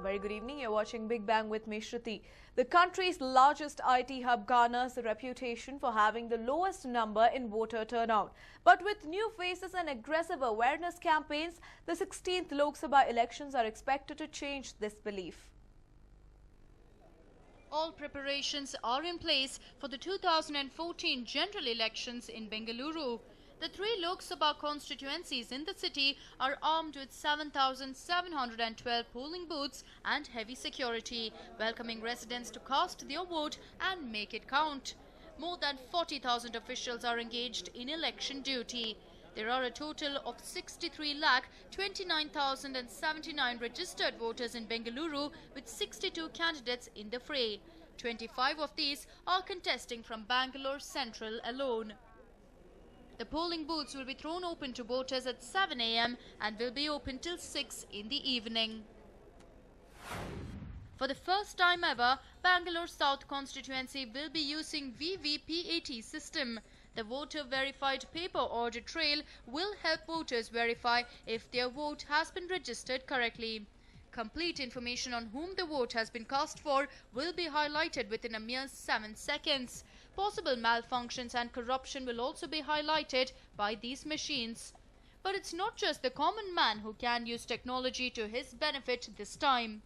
Very good evening. You're watching Big Bang with me, Shruti. The country's largest IT hub garners the reputation for having the lowest number in voter turnout. But with new faces and aggressive awareness campaigns, the 16th Lok Sabha elections are expected to change this belief. All preparations are in place for the 2014 general elections in Bengaluru. The 3 Lok Sabha constituencies in the city are armed with 7,712 polling booths and heavy security, welcoming residents to cast their vote and make it count. More than 40,000 officials are engaged in election duty. There are a total of 63,29,079 registered voters in Bengaluru, with 62 candidates in the fray. 25 of these are contesting from Bangalore Central alone. The polling booths will be thrown open to voters at 7 a.m. and will be open till 6 in the evening. For the first time ever, Bangalore South constituency will be using VVPAT system. The voter verified paper order trail will help voters verify if their vote has been registered correctly. Complete information on whom the vote has been cast for will be highlighted within a mere 7 seconds. Possible malfunctions and corruption will also be highlighted by these machines. But it's not just the common man who can use technology to his benefit this time.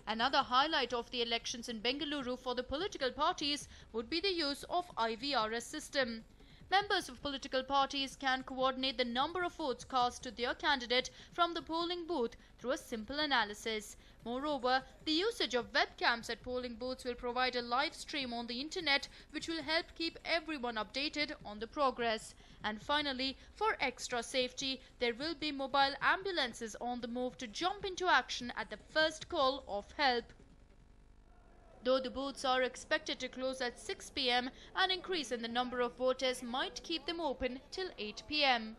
Another highlight of the elections in Bengaluru for the political parties would be the use of IVRS system. Members of political parties can coordinate the number of votes cast to their candidate from the polling booth through a simple analysis. Moreover, the usage of webcams at polling booths will provide a live stream on the internet, which will help keep everyone updated on the progress. And finally, for extra safety, there will be mobile ambulances on the move to jump into action at the first call of help. Though the booths are expected to close at 6 p.m, an increase in the number of voters might keep them open till 8 p.m.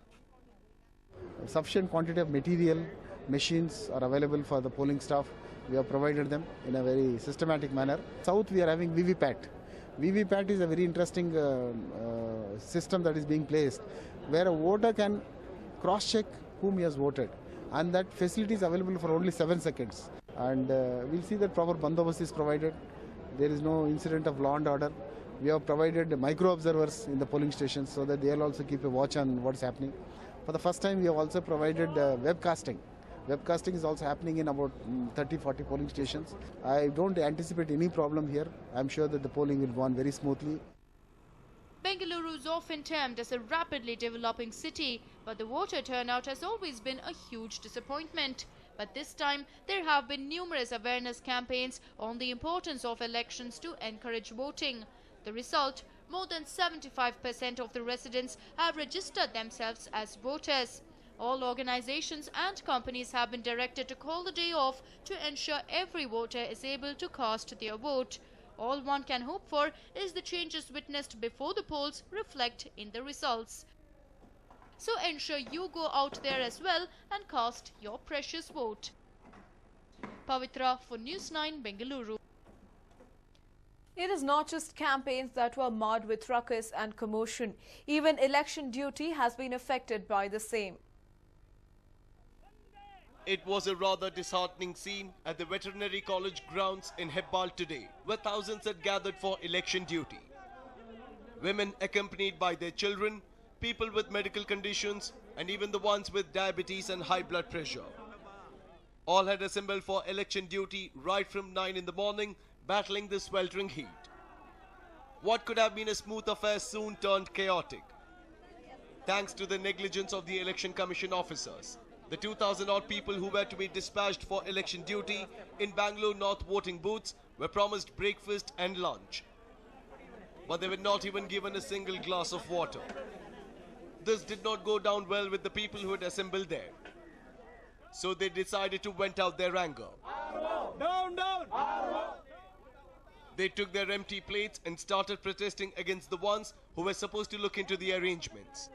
Sufficient quantity of material, machines are available for the polling staff. We have provided them in a very systematic manner. South, we are having VVPAT. VVPAT is a very interesting system that is being placed, where a voter can cross-check whom he has voted, and that facility is available for only 7 seconds. And we'll see that proper bandobast is provided. There is no incident of law and order. We have provided micro-observers in the polling stations so that they'll also keep a watch on what's happening. For the first time, we have also provided webcasting. Webcasting is also happening in about 30-40 polling stations. I don't anticipate any problem here. I'm sure that the polling will go on very smoothly. Bengaluru is often termed as a rapidly developing city, but the voter turnout has always been a huge disappointment. But this time, there have been numerous awareness campaigns on the importance of elections to encourage voting. The result, more than 75% of the residents have registered themselves as voters. All organizations and companies have been directed to call the day off to ensure every voter is able to cast their vote. All one can hope for is the changes witnessed before the polls reflect in the results. So ensure you go out there as well and cast your precious vote. Pavitra for News9, Bengaluru. It is not just campaigns that were marred with ruckus and commotion. Even election duty has been affected by the same. It was a rather disheartening scene at the Veterinary College grounds in Hebbal today, where thousands had gathered for election duty. Women accompanied by their children, people with medical conditions, and even the ones with diabetes and high blood pressure. All had assembled for election duty right from 9 in the morning, battling the sweltering heat. What could have been a smooth affair soon turned chaotic. Thanks to the negligence of the Election Commission officers, the 2,000-odd people who were to be dispatched for election duty in Bangalore North voting booths were promised breakfast and lunch. But they were not even given a single glass of water. This did not go down well with the people who had assembled there. So they decided to vent out their anger. Down, down! They took their empty plates and started protesting against the ones who were supposed to look into the arrangements.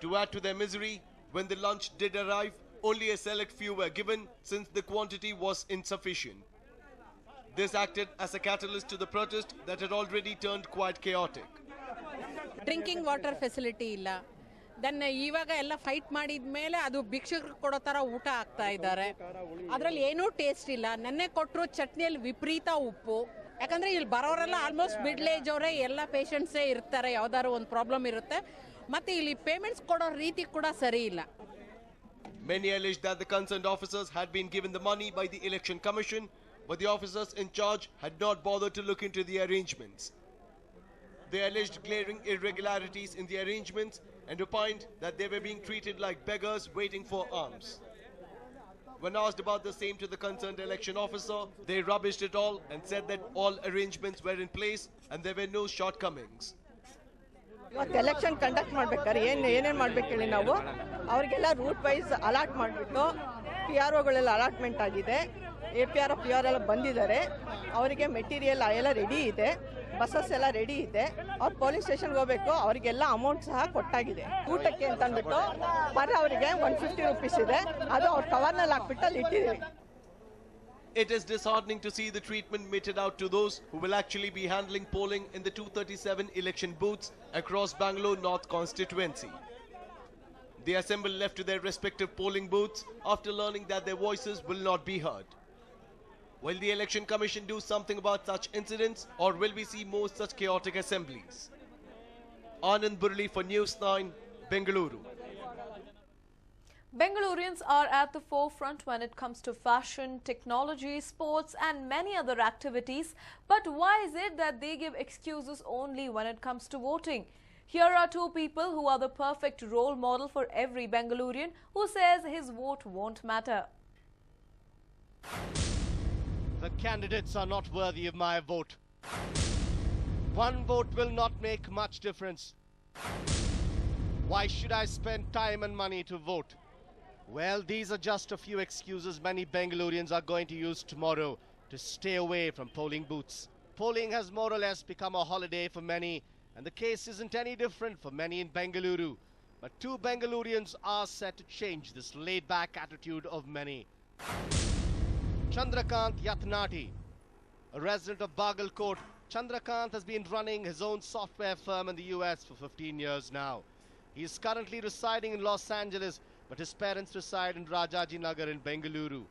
To add to their misery, when the lunch did arrive, only a select few were given since the quantity was insufficient. This acted as a catalyst to the protest that had already turned quite chaotic. Drinking water facility ಇಲ್ಲ. Then ಇವಾಗ ಎಲ್ಲ fight ಮಾಡಿದ ಮೇಲೆ ಅದು ಭಿಕ್ಷಕರು ಕೊಡೋ ಥರ ಊಟ ಆಗ್ತಾ ಇದ್ದಾರೆ. ಅದರಲ್ಲಿ ಏನೂ ಟೇಸ್ಟ್ ಇಲ್ಲ. ನೆನ್ನೆ ಕೊಟ್ಟರು ಚಟ್ನಿಯಲ್ಲಿ ವಿಪರೀತ ಉಪ್ಪು. ಯಾಕಂದರೆ ಇಲ್ಲಿ ಬರೋರೆಲ್ಲ ಆಲ್ಮೋಸ್ಟ್ ಮಿಡ್ಲ್ ಏಜ್ ಅವರೇ, ಎಲ್ಲ ಪೇಷಂಟ್ಸೇ ಇರ್ತಾರೆ, ಯಾವ್ದಾದ್ರು ಒಂದು ಪ್ರಾಬ್ಲಮ್ ಇರುತ್ತೆ. ಮತ್ತು ಇಲ್ಲಿ ಪೇಮೆಂಟ್ಸ್ ಕೊಡೋ ರೀತಿ ಕೂಡ ಸರಿ ಇಲ್ಲ. Many alleged that the concerned officers had been given the money by the Election Commission, but the officers in charge had not bothered to look into the arrangements. They alleged glaring irregularities in the arrangements and opined that they were being treated like beggars waiting for alms. When asked about the same to the concerned election officer, they rubbished it all and said that all arrangements were in place and there were no shortcomings. ಇವತ್ತು election conduct ಮಾಡ್ಬೇಕಾದ್ರೆ ಏನೇನು ಮಾಡ್ಬೇಕು ಹೇಳಿ, ನಾವು ಅವರಿಗೆಲ್ಲ root wise allot ಮಾಡಿಬಿಟ್ಟು PRO ಗಳೆಲ್ಲ allotment ಆಗಿದೆ. APR PR ಎಲ್ಲ ಬಂದಿದ್ದಾರೆ. ಅವರಿಗೆ ಮೆಟೀರಿಯಲ್ ಎಲ್ಲ ರೆಡಿ ಇದೆ, ಬಸ್ಸಸ್ ಎಲ್ಲ ರೆಡಿ ಇದೆ. ಅವ್ರು ಪೊಲೀಸ್ ಸ್ಟೇಷನ್ಗೆ ಹೋಗಬೇಕು, ಅವರಿಗೆಲ್ಲ ಅಮೌಂಟ್ ಸಹ ಕೊಟ್ಟಾಗಿದೆ. ಊಟಕ್ಕೆ ಅಂತ ಅಂದ್ಬಿಟ್ಟು ಪರ್ ಅವರಿಗೆ 150 ರೂಪೀಸ್ ಇದೆ, ಅದು ಅವ್ರ ಕವರ್ನಲ್ಲಿ ಹಾಕ್ಬಿಟ್ಟು ಅಲ್ಲಿ ಇಟ್ಟಿದ್ದೀವಿ. It is disheartening to see the treatment meted out to those who will actually be handling polling in the 237 election booths across Bangalore North constituency. The assembled left to their respective polling booths after learning that their voices will not be heard. Will the Election Commission do something about such incidents, or will we see more such chaotic assemblies? Anand Burli for News 9, Bengaluru. Bengalurians are at the forefront when it comes to fashion, technology, sports and many other activities. But why is it that they give excuses only when it comes to voting? Here are two people who are the perfect role model for every Bengalurian who says his vote won't matter. The candidates are not worthy of my vote. One vote will not make much difference. Why should I spend time and money to vote? Well, these are just a few excuses many Bengalurians are going to use tomorrow to stay away from polling booths. Polling has more or less become a holiday for many, and the case isn't any different for many in Bengaluru. But two Bengalurians are set to change this laid-back attitude of many. Chandrakant Yatnati, a resident of Bagalkot, Chandrakant has been running his own software firm in the US for 15 years now. He is currently residing in Los Angeles, but his parents reside in Rajaji Nagar in Bengaluru.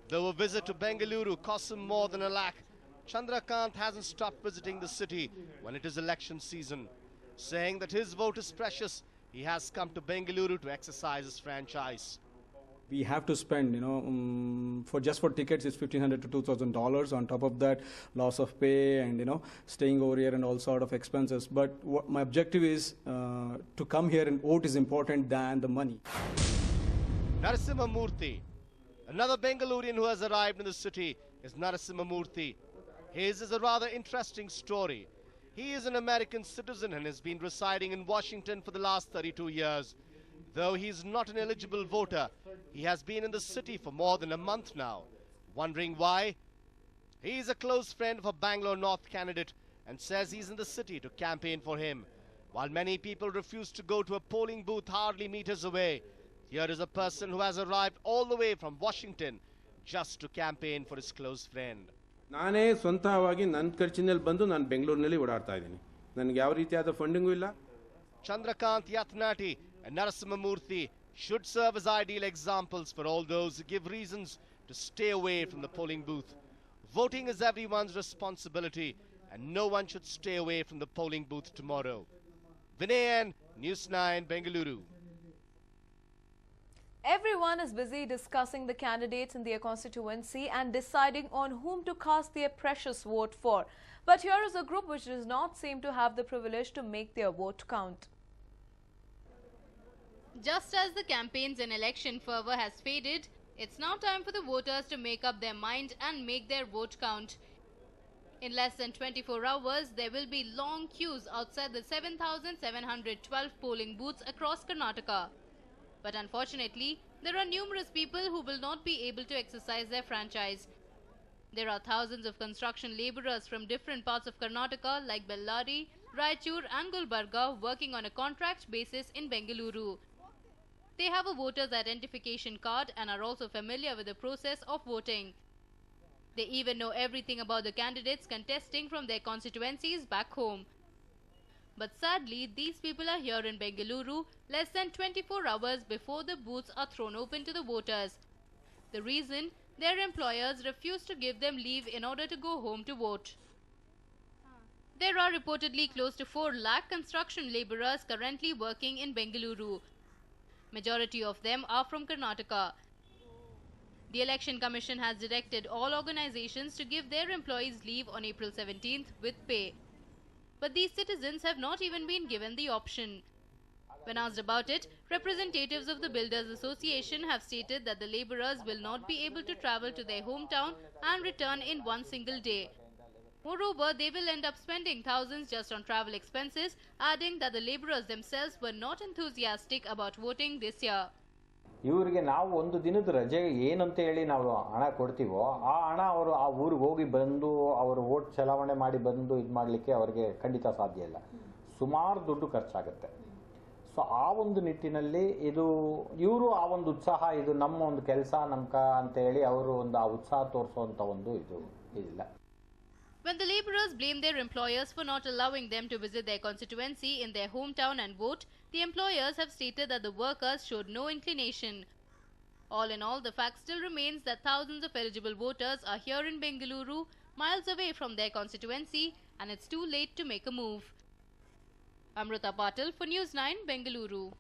Though a visit to Bengaluru costs him more than $1 lakh, Chandrakant hasn't stopped visiting the city when it is election season. Saying that his vote is precious, he has come to Bengaluru to exercise his franchise. We have to spend, for tickets, it's $1,500 to $2,000. On top of that, loss of pay and, staying over here and all sort of expenses. But what my objective is to come here and vote is important than the money. Narasimha Murthy. Another Bengalurian who has arrived in the city is Narasimha Murthy. His is a rather interesting story. He is an American citizen and has been residing in Washington for the last 32 years. Though he is not an eligible voter, he has been in the city for more than a month now. Wondering why? He is a close friend of a Bangalore North candidate and says he's in the city to campaign for him. While many people refuse to go to a polling booth hardly meters away, here is a person who has arrived all the way from Washington just to campaign for his close friend. ನಾನೇ ಸ್ವಂತವಾಗಿ ನನ್ನ ಖರ್ಚಿನಲ್ಲಿ ಬಂದು ನಾನು ಬೆಂಗಳೂರಿನಲ್ಲಿ ಓಡಾಡ್ತಾ ಇದ್ದೀನಿ. ನನಗೆ ಯಾವ ರೀತಿಯಾದ ಫಂಡಿಂಗು ಇಲ್ಲ. Chandrakant Yatnati and Narasimha Murthy should serve as ideal examples for all those who give reasons to stay away from the polling booth. Voting is everyone's responsibility and no one should stay away from the polling booth tomorrow. Vinayan, News 9, Bengaluru. Everyone is busy discussing the candidates in their constituency and deciding on whom to cast their precious vote for. But here is a group which does not seem to have the privilege to make their vote count. Just as the campaigns and election fervor has faded, it's now time for the voters to make up their mind and make their vote count. In less than 24 hours, there will be long queues outside the 7,712 polling booths across Karnataka. But unfortunately, there are numerous people who will not be able to exercise their franchise. There are thousands of construction labourers from different parts of Karnataka like Bellary, Raichur and Gulbarga working on a contract basis in Bengaluru. They have a voter's identification card and are also familiar with the process of voting. They even know everything about the candidates contesting from their constituencies back home. But sadly, these people are here in Bengaluru less than 24 hours before the booths are thrown open to the voters. The reason? Their employers refuse to give them leave in order to go home to vote. There are reportedly close to 4 lakh construction labourers currently working in Bengaluru. Majority of them are from Karnataka. The Election Commission has directed all organizations to give their employees leave on April 17th with pay. But these citizens have not even been given the option. When asked about it, representatives of the Builders Association have stated that the labourers will not be able to travel to their hometown and return in one single day. Moreover, they will end up spending thousands just on travel expenses, adding that the labourers themselves were not enthusiastic about voting this year. ಇವರಿಗೆ ನಾವು ಒಂದು ದಿನದ ರಜೆ ಏನಂತ ಹೇಳಿ ನಾವು ಹಣ ಕೊಡ್ತೀವೋ ಆ ಹಣ ಅವರು ಆ ಊರಿಗೆ ಹೋಗಿ ಬಂದು ಅವರು ವೋಟ್ ಚಲಾವಣೆ ಮಾಡಿ ಬಂದು ಇದು ಮಾಡಲಿಕ್ಕೆ ಅವರಿಗೆ ಖಂಡಿತ ಸಾಧ್ಯ ಇಲ್ಲ. ಸುಮಾರು ದುಡ್ಡು ಖರ್ಚಾಗುತ್ತೆ. ಸೊ ಆ ಒಂದು ನಿಟ್ಟಿನಲ್ಲಿ ಇದು ಇವರು ಆ ಒಂದು ಉತ್ಸಾಹ ಇದು ನಮ್ಮ ಒಂದು ಕೆಲಸ ನಮ್ಕ ಅಂತ ಹೇಳಿ ಅವರು ಒಂದು ಆ ಉತ್ಸಾಹ ತೋರಿಸುವಂತ ಒಂದು ಇದು ಇಲ್ಲ. When the labourers blame their employers for not allowing them to visit their constituency in their hometown and vote, the employers have stated that the workers showed no inclination. All in all, the fact still remains that thousands of eligible voters are here in Bengaluru, miles away from their constituency, and it's too late to make a move. Amrita Patil for News 9, Bengaluru.